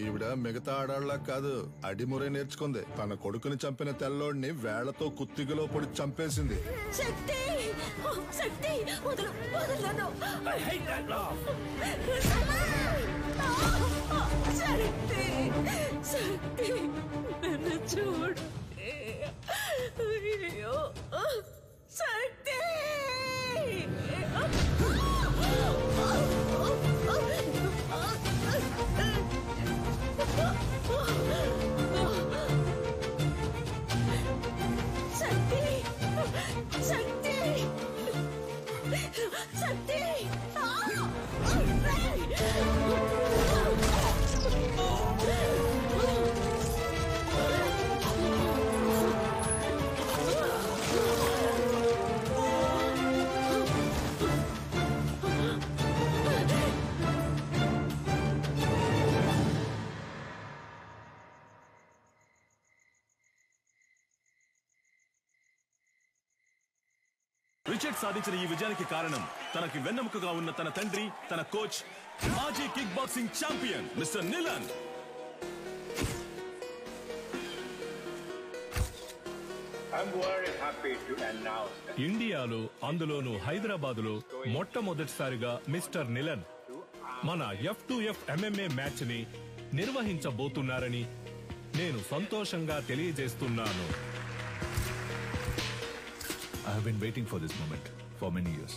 ఈవిడ మిగతా ఆడాళ్ళ కాదు, అడిమురే నేర్చుకుంది. తన కొడుకుని చంపిన తెల్లోడిని వేళ్లతో కుత్తిగలో పొడి చంపేసింది. చూడు శక్తి రిచర్డ్ సాధించిన ఈ విజయానికి కారణం తనకి వెన్నెముకగా ఉన్న తన తండ్రి, తన కోచ్, మాజీ కిక్ బాక్సింగ్ ఛాంపియన్ మిస్టర్ నిలన్. ఇండియాలో, అందులోనూ హైదరాబాదులో మొట్టమొదటిసారిగా మిస్టర్ నిలన్ మన F2F MMA మ్యాచ్ ని నిర్వహించబోతున్నారని నేను సంతోషంగా తెలియజేస్తున్నాను. I have been waiting for this moment for many years.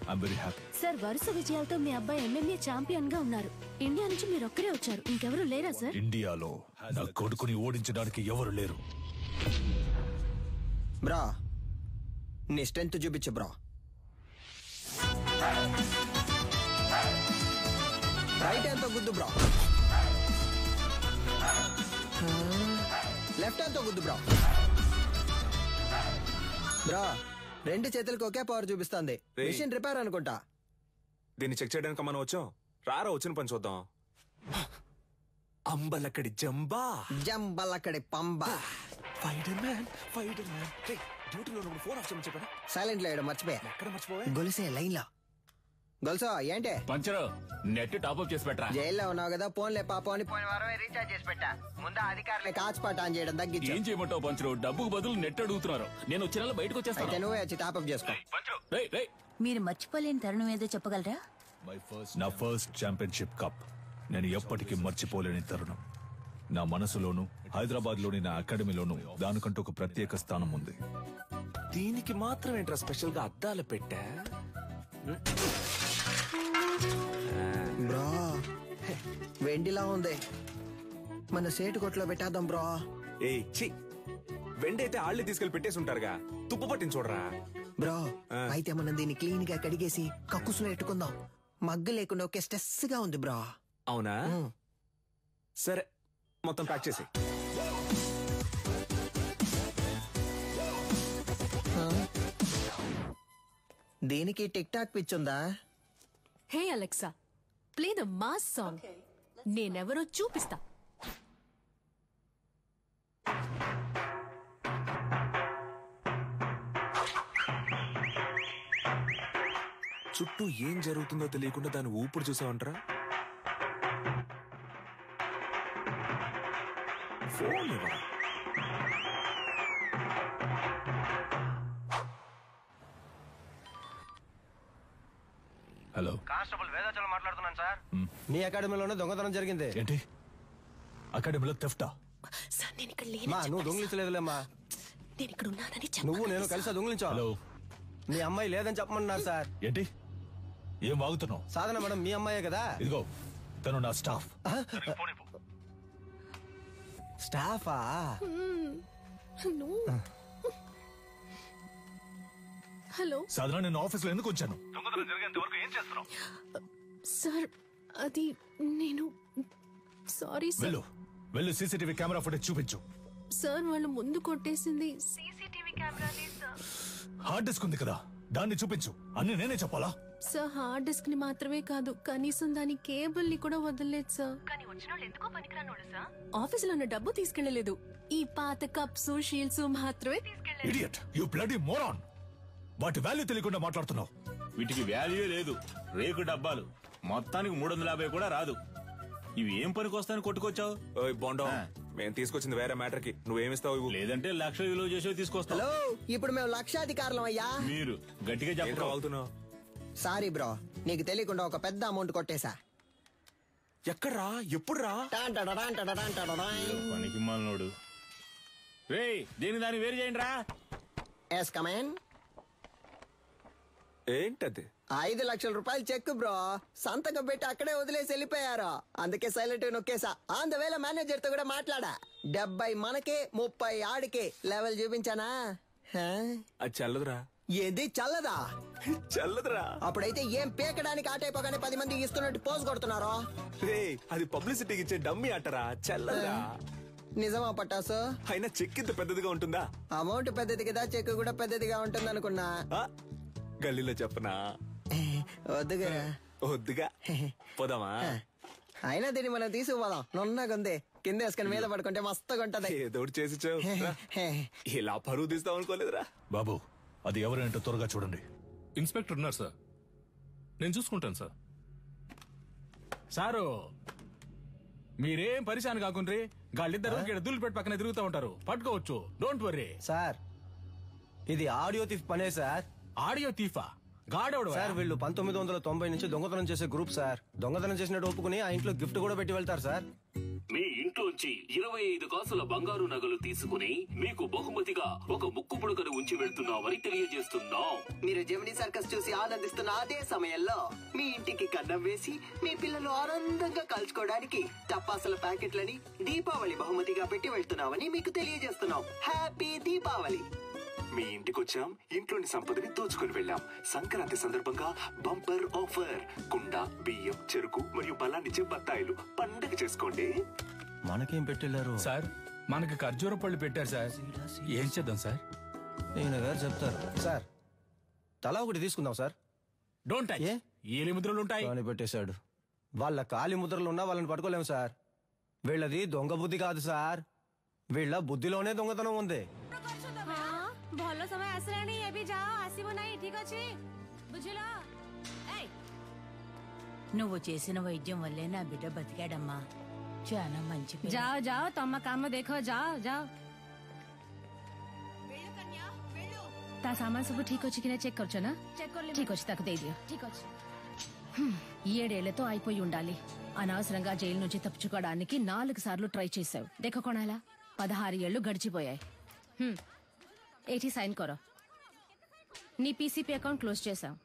I'm very happy. Sir, వరుస విజయాలతో మీ అబ్బాయి MMA ఛాంపియన్ గా ఉన్నారు. ఇండియా నుంచి మీరు ఒక్కరే వచ్చారు, ఇంకెవరు లేరా సార్? ఇండియాలో నా కొడుకుని ఓడించడానికి ఎవరు లేరు. బ్రా, నీ స్ట్రెంత్ చూపించు బ్రా. రైట్ హ్యాండ్ తో గుద్దు బ్రా. లెఫ్ట్ హ్యాండ్ తో గుద్దు బ్రా. బ్రా, రెండు చేతులకు ఒకే పవర్ చూపిస్తుంది. మిషన్ రిపేర్ అనుకుంటా. దీన్ని చెక్ చేయడానికి మనం వచ్చాం. రారా, వచ్చిన పని చూద్దాం. అంబలక్కడి జంబా, జంబలక్కడి పంబా. సైలెంట్ లో వేయడం మర్చిపోయా. గొలుసే లైన్ లో. గొలుసో ఏంటే పంచరు, నెట్ టాప్అప్ చేసి పెట్టరా. జైల్లో ఉన్నావు కదా, ఫోన్లే పాపం అని పోయిన వారమే రీఛార్జ్ చేసి పెట్టా. ముందు అధికారులే కాచిపాట అని చేయడం తగ్గించు. ఏం చేయమంటావు పంచరు? డబ్బుకు బదులు నెట్ అడుగుతున్నారు. నేను వచ్చిన బయటకు వచ్చేస్తాను. నువ్వే వచ్చి టాప్అప్ చేసుకో. మీరు మర్చిపోలేని తరుణం ఏదో చెప్పగలరా? నా ఫస్ట్ ఛాంపియన్షిప్ కప్ నేను ఎప్పటికీ మర్చిపోలేని తరుణం. నా మనసులోను, హైదరాబాద్ లోని నా అకాడమీలోను దానికంటూ ఒక ప్రత్యేక స్థానం ఉంది. దీనికి మాత్రం ఏంట్రా స్పెషల్ గా అద్దాలు పెట్టా? బ్రో, వెండిలా ఉంది. మన సేటు కొట్లో పెట్టేద్దాం బ్రో. ఏ ఛీ, వెండి అయితే ఆళ్ళే తీసుకెళ్లి పెట్టేసి ఉంటారుగా. తుప్పు పట్టిన చూడరా బ్రో. అయితే మనం దీన్ని క్లీన్ గా కడిగేసి కక్కుసులో పెట్టుకుందాం. మగ్గు లేకుండా ఒకే స్ట్రెస్ గా ఉంది బ్రో. అవునా? సరే, మొత్తం ప్యాక్ చేసి. దీనికి టిక్ టాక్ పిచ్చుందా? Hey Alexa, play the mass song. నేనెవరో చూపిస్తా. చుట్టూ ఏం జరుగుతుందో తెలియకుండా దాని ఊపిరి చూసావంటరా. ఫోన్ ఇవ్వరా. హలో, కానిస్టేబుల్ వేదాచలం మాట్లాడుతున్నాను సార్. నీ అకాడమీలోనే దొంగతనం జరిగింది. ఏంటి? అకాడమీలో థెఫ్టా? సార్, నేను ఇక్కడ నువ్వు దొంగిలించలేదులేమ్మా. నేను ఇక్కడ ఉన్నానని నువ్వు నేను కలిసి దొంగిలించావు. హలో, మీ అమ్మాయి లేదని చెప్పమన్నారు సార్. ఏంటి? ఏం వాగుతున్నావు? సాధన మేడం మీ అమ్మాయే కదా. ఇదిగో, తను నా స్టాఫ్. స్టాఫా? హలో సాధన, నేను ఆఫీస్ లో ఎందుకు వచ్చాను? దొంగతనం జరిగేంత వరకు ఏం చేస్తున్నావు సార్? అది నేను సారీ సార్. వెళ్ళు సీసీటీవీ కెమెరా ఫుటేజ్ చూపించు. సార్, వాళ్ళు ముందు కొట్టేసింది సీసీటీవీ కెమెరానే సార్. హార్డ్ డిస్క్ ఉంది కదా, దాన్ని చూపించు. అన్ని నేనే చెప్పాలా? సార్, హార్డ్ డిస్క్ ని మాత్రమే కాదు, కనీసం దాని కేబుల్ ని కూడా వదలలేదు సార్. కానీ వచ్చిన వాళ్ళు ఎందుకో పనికిరానోళ్ళు సార్. ఆఫీసులో ఉన్న డబ్బు తీసుకెళ్లలేదు. ఈ పాత కప్స్, షీల్డ్స్ మాత్రమే తీసుకెళ్లారు. Idiot, you bloody moron. వాటి వాల్యూ తెలియకుండా మాట్లాడుతున్నావు. వీటికి వాల్యూ లేదు. రేకు డబ్బాలు మొత్తానికి 350 కూడా రాదు. ఇవి ఏం పనికి వస్తాయని కొట్టుకొచ్చావు? ఓయ్ బొండం, మేము తీసుకొచ్చింది వేరే మ్యాటర్ కి, నువ్వేమిస్తావు ఇవ్వు. లేదంటే 1,00,000 విలువ చేసేవి తీసుకొస్తావు. హలో, ఇప్పుడు మేము లక్షాధికారులం అయ్యా. మీరు గట్టిగా చెప్పగలుగుతున్నావు. సారీ బ్రో, నీకు తెలియకుండా ఒక పెద్ద అమౌంట్ కొట్టేశా. ఎక్కడ్రా, ఎప్పుడురా? పనికి మాలినోడు. రేయ్, దీని దాన్ని వేరు చేయండి రా. Yes come. ఏంటది? 5 లక్షల రూపాయలు చెక్ బ్రో, సంతకం పెట్టి అక్కడే వదిలేసి వెళ్ళిపోయారు. అందుకే సైలెంట్ నొక్కేసా. ఆన్ ద వేళ మేనేజర్ తో కూడా మాట్లాడా. 70 మనకే 30 ఆడికే లెవెల్ చూపించానా? అది చల్లదురా. ఏది చల్లదా? చల్లదురా. అప్పుడైతే ఏం పేకడానికి ఆటైపోగానే 10 మంది ఇస్తున్నట్టు పోజ్ కొడుతున్నారో. రే, అది పబ్లిసిటీకి ఇచ్చే డమ్మీ అట్టరా, చల్లదురా. నిజమా పట్టాసు? అయినా చెక్ ఇంత పెద్దదిగా ఉంటుందా? అమౌంట్ పెద్దది కదా, చెక్ కూడా పెద్దదిగా ఉంటుంది అనుకున్నా. గల్లీలో చెప్పనా? వద్దుగా. వద్దుగా, పోదామా? అయినా దీన్ని మనం తీసుకుపోదాం. నున్నగుంది, కింద వేసుకుని మీద పడుకుంటే మస్తుగా ఉంటది. ఏదో చేసి ఇలా పరువు తీస్తాం అనుకోలేదురా. బాబు, అది ఎవరంటే త్వరగా చూడండి. ఇన్స్పెక్టర్ ఉన్నారు సార్, నేను చూసుకుంటాను సార్. సారు, మీరేం పరిశాన్ కాకుండ్రి. గాళ్ళిద్దరు దుల్లు పెట్టి పక్కన తిరుగుతూ ఉంటారు, పట్టుకోవచ్చు. Don't worry sir. ఇది ఆడియో థీఫ్ పనే సార్. ఆడియో తీఫా? గాడెవడు సార్? వీళ్ళు 1990 నుంచి దొంగతనం చేసే గ్రూప్ సార్. దొంగతనం చేసినట్టు ఒప్పుకుని ఆ ఇంట్లో గిఫ్ట్ కూడా పెట్టి వెళ్తారు సార్. మీ ఇంట్లోంచి 25 కాసుల బంగారు నగలు తీసుకుని మీకు బహుమతిగా ఒక ముక్కు పుడకను ఉంచి వెళ్తున్నామని తెలియజేస్తున్నాం. మీరు జెమినీ సర్కస్ చూసి ఆనందిస్తున్న అదే సమయంలో మీ ఇంటికి కన్నం వేసి మీ పిల్లలు ఆనందంగా కలుసుకోవడానికి టపాసుల ప్యాకెట్లని దీపావళి బహుమతిగా పెట్టి వెళ్తున్నామని మీకు తెలియజేస్తున్నాం. హ్యాపీ దీపావళి. మీ ఇంటికొచ్చాం, ఇంట్లోని సంపదని దోచుకుని వెళ్ళాం. సంక్రాంతి సందర్భంగా బంపర్ ఆఫర్. కుండ, బియ్యం, చెరుకు మరియు బలాన్నిచ్చే బత్తాయిలు. పండగ చేసుకోండి. మనకేం పెట్టెళ్ళారు సార్? మనకి ఖర్జూర పళ్ళు పెట్టారు సార్. ఏం చేద్దాం సార్? నేను గారు చెప్తారు సార్. తలా ఒకటి తీసుకుందాం సార్. Don't touch. ఏలి ముద్రలు ఉంటాయి అని పెట్టేశాడు. వాళ్ళ కాలి ముద్రలు ఉన్నా వాళ్ళని పట్టుకోలేము సార్. వీళ్ళది దొంగ బుద్ధి కాదు సార్, వీళ్ళ బుద్ధిలోనే దొంగతనం ఉంది. ଭଲ ସମୟ ଆସିଲାଣି, ଏବେ ଯାଅ, ଆସିବ ନାହିଁ, ଠିକ ଅଛି? ବୁଝିଲ? నువ్వు చేసిన వైద్యం వల్లే నా బిడ్డ బతికాడమ్మా. చాలా మంచి. ଯାଅ ଯାଅ, ତମ କାମ ଦେଖ, ଯାଅ ଯାଅ. ତା ସାମାନ ସବୁ ଠିକ ଅଛି କି ନା చెక్ କରୁଛ ନା? ଠିକ ଅଛି, ତାକୁ ଦେଇଦିଅ. ଠିକ ଅଛି. 7 ఏళ్లతో అయిపోయి ఉండాలి. అనవసరంగా జైలు నుంచి తప్పించుకోవడానికి 4 సార్లు ట్రై చేశావు. దేఖ కొనాలా? 16 ఏళ్లు గడిచిపోయాయి. ఏటి సైన్ కరో. నీ పీసీపీ అకౌంట్ క్లోజ్ చేశావు.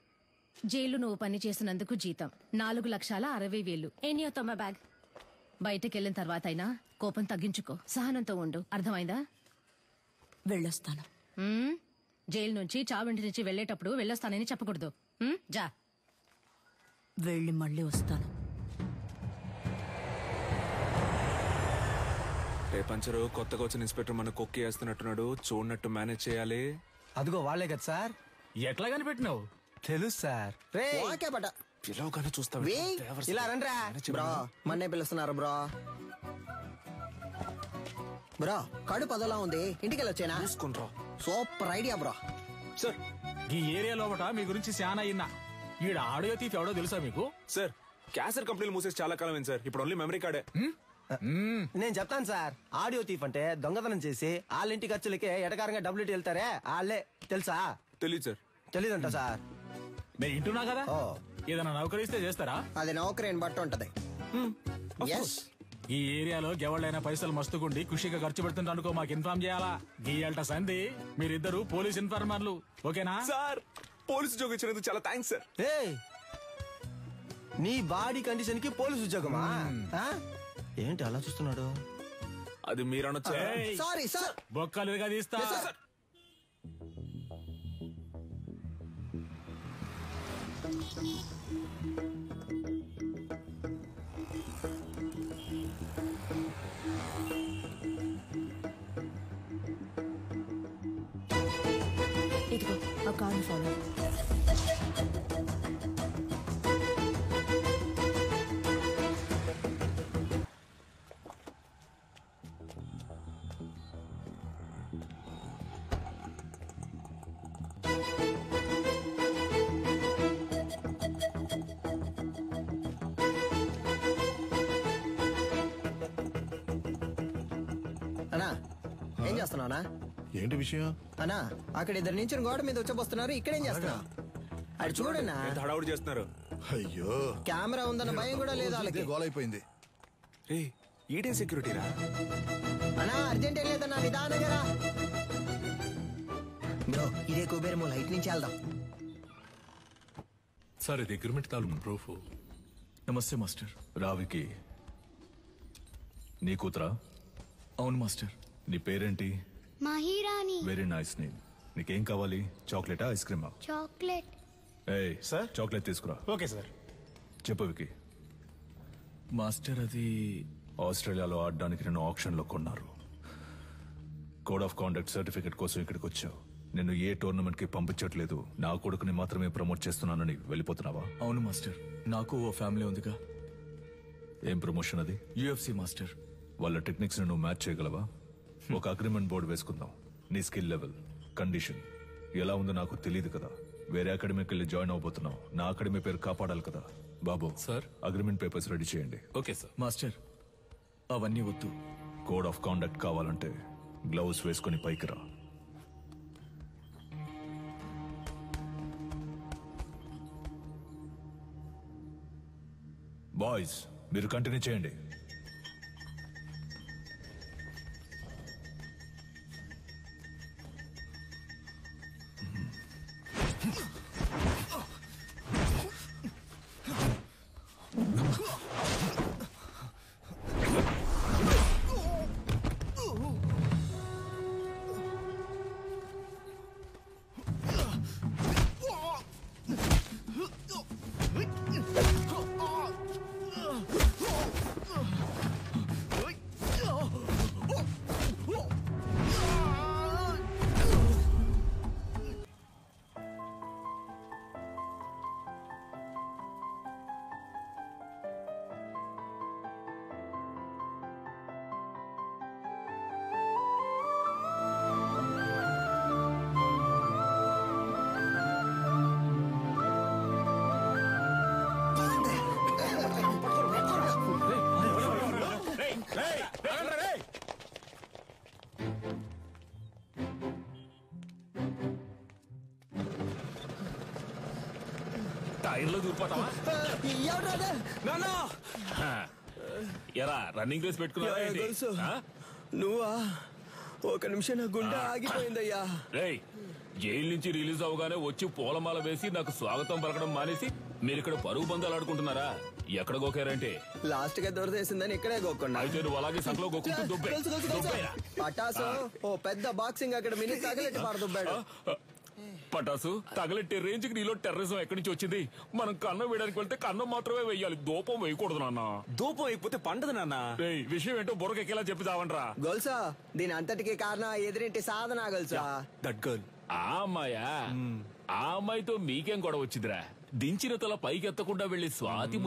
జైలు నువ్వు పని చేసినందుకు జీతం 4,60,000. ఎన్ని తొమ్మ బ్యాగ్. బయటకెళ్ళిన తర్వాత అయినా కోపం తగ్గించుకో, సహనంతో ఉండు. అర్థమైందా? వెళ్ళొస్తాను. జైలు నుంచి చావింటి నుంచి వెళ్లేటప్పుడు వెళ్ళొస్తానని చెప్పకూడదు. జా. వెళ్ళి మళ్ళీ వస్తాను. రేపంచరు కొత్తగా వచ్చిన ఇన్స్పెక్టర్ మన కొక్కి వేస్తున్నట్టున్నాడు, చూడనట్టు మేనేజ్ చేయాలి. అదిగో వాళ్ళే కదా సార్. ఎట్లా కనిపెట్టినావు? తెలుసు సార్. పిలవగానే చూస్తావు. ఇలా రండ్రా బ్రో, మన్నే పిలుస్తున్నారు బ్రో. బ్రో, కడుపు అదోలా ఉంది, ఇంటికెళ్ళి వచ్చేనా? చూసుకుంటా. Super idea bro. సార్, ఈ ఏరియా లోపట మీ గురించి చాలా అయినా. ఈడ ఆడియో తీఫ్ ఎవడో తెలుసా మీకు? సార్, క్యాసెట్ కంపెనీలు మూసేసి చాలా కాలం సార్. ఇప్పుడు ఓన్లీ మెమరీ కార్డే. నేను చెప్తాను సార్. ఆడియో తీఫ్ అంటే దొంగతనం చేసి వాళ్ళ ఇంటి ఖర్చులకే ఎటకారంగా డబ్బులు వెళ్తారే వాళ్ళే. తెలుసా? తెలీదు సార్. తెలీదంట సార్. నేను ఇంటున్నా కదా, ఏదైనా నౌకరిస్తే చేస్తారా? అది నౌకరీని బట్టి ఉంటది. ఈ ఏరియాలో ఎవళ్ళైనా పైసలు మస్తుకుండి ఖుషిగా ఖర్చు పెడుతుంటే అనుకో, మాకు ఇన్ఫార్మ్ చేయాలా. గీయాల్ట సంధి మీరిద్దరు పోలీస్ ఇన్ఫార్మర్లు, ఓకేనా? సార్, పోలీసు ఉద్యోగం ఇచ్చినందుకు చాలా థ్యాంక్స్ సార్. నీ బాడీ కండిషన్ కి పోలీసు ఉద్యోగమా? ఏంటి అలా చూస్తున్నాడు? అది మీరు అనొచ్చు. సారీ సార్, బొక్కలుగా తీస్తా. ఇదిగో ఆ కార్ని ఫాలో. అన్నా ఏం చేస్తున్నావునా? ఏంటి విషయం? అన్నా అక్కడ ఇద్దరు నుంచి గోడ మీద వచ్చబోస్తున్నారు, ఇక్కడేం చేస్తున్నావు? అది చూడన్నా, హడావుడు చేస్తున్నారు. అయ్యో, కెమెరా ఉందన్న భయం కూడా లేదు వాళ్ళకి. గోల్ అయిపోయింది. ఈడే సెక్యూరిటీ రా. అన్నా అర్జెంట్ ఏం లేదన్నా, నిదానంగా రా. బ్రో ఇదే కుబేరమో, లైట్ నుంచి వెళ్దాం. సార్ ఇది అగ్రిమెంట్ తాలూకు ప్రూఫ్. నమస్తే మాస్టర్. రావికి నీ కూతురా? అవును మాస్టర్. నీ పేరేంటి? మహిరాణి. Very nice name. నీకేం కావాలి? చాక్లెటా, ఐస్ క్రీమా? చాక్లెట్. ఏయ్ సార్, చాక్లెట్ తీసుకురా. Okay sir. చెప్పు వికి. మాస్టర్ అది ఆస్ట్రేలియాలో ఆడడానికి నేను ఆప్షన్ లో కొన్నారు. కోడ్ ఆఫ్ కాండక్ట్ సర్టిఫికెట్ కోసం ఇక్కడికి వచ్చావు. నిన్ను ఏ టోర్నమెంట్ కి పంపించట్లేదు, నా కొడుకుని మాత్రమే ప్రమోట్ చేస్తున్నానని వెళ్ళిపోతున్నావా? అవును మాస్టర్, నాకు ఓ ఫ్యామిలీ ఉందిగా. ఏం ప్రమోషన్ అది? UFC master. వాళ్ళ టెక్నిక్స్ ని నువ్వు మ్యాచ్ చేయగలవా? ఒక అగ్రిమెంట్ బోర్డు వేసుకుందాం. నీ స్కిల్ లెవెల్, కండిషన్ ఎలా ఉందో నాకు తెలియదు కదా. వేరే అకాడమీకి వెళ్ళి జాయిన్ అవబోతున్నావు. నా అకాడమీ పేరు కాపాడాలి కదా. బాబు సార్, అగ్రిమెంట్ పేపర్స్ రెడీ చేయండి. Okay sir. మాస్టర్ అవన్నీ వద్దు. కోడ్ ఆఫ్ కాండక్ట్ కావాలంటే గ్లౌస్ వేసుకుని పైకి రా. బాయ్స్ మీరు కంటిన్యూ చేయండి. టైర్లో దూరిపోతావా? ఎరా రన్నింగ్ రేస్ పెట్టుకున్నావా? నువ్వా? ఒక నిమిషం నా గుండె ఆగిపోయిందయ్యా. రేయ్, జైలు నుంచి రిలీజ్ అవగానే వచ్చి పూలమాల వేసి నాకు స్వాగతం పలకడం మానేసి మీరు ఇక్కడ పరుగు బంధాలు ఆడుకుంటున్నారా? ఎక్కడ గోకారంటే లాస్ట్ గా దొరదేసిందని ఇక్కడే గోకుండా. అయితే నువ్వు అలాగే సంకలో గోకుంటూ దుబ్బే. పటాసు ఓ పెద్ద బాక్సింగ్ అకాడమీని తగిలెట్టి పారదుబ్బాడు. పటాసు తగలెట్టే రేంజ్ కి నీలో టెర్రరిజం ఎక్కడి నుంచి వచ్చింది? మనం కన్నం వేయడానికి వెళ్తే కన్నం మాత్రమే వేయాలి, దూపం వేయకూడదు నాన్న. దూపం వేయకపోతే పండదు నాన్న. విషయం ఏంటో బుర్రకెక్కేలా చెప్పి చావంట్రా. గొలుసా దీని అంతటికి కారణం ఎదురింటి సాధన గొలుసా. That girl. ఆ అమ్మాయా? ఆ అమ్మాయితో మీకేం గొడవ వచ్చిందిరా? దించిన తల పైకెత్తకుండా వెళ్లి స్వాతి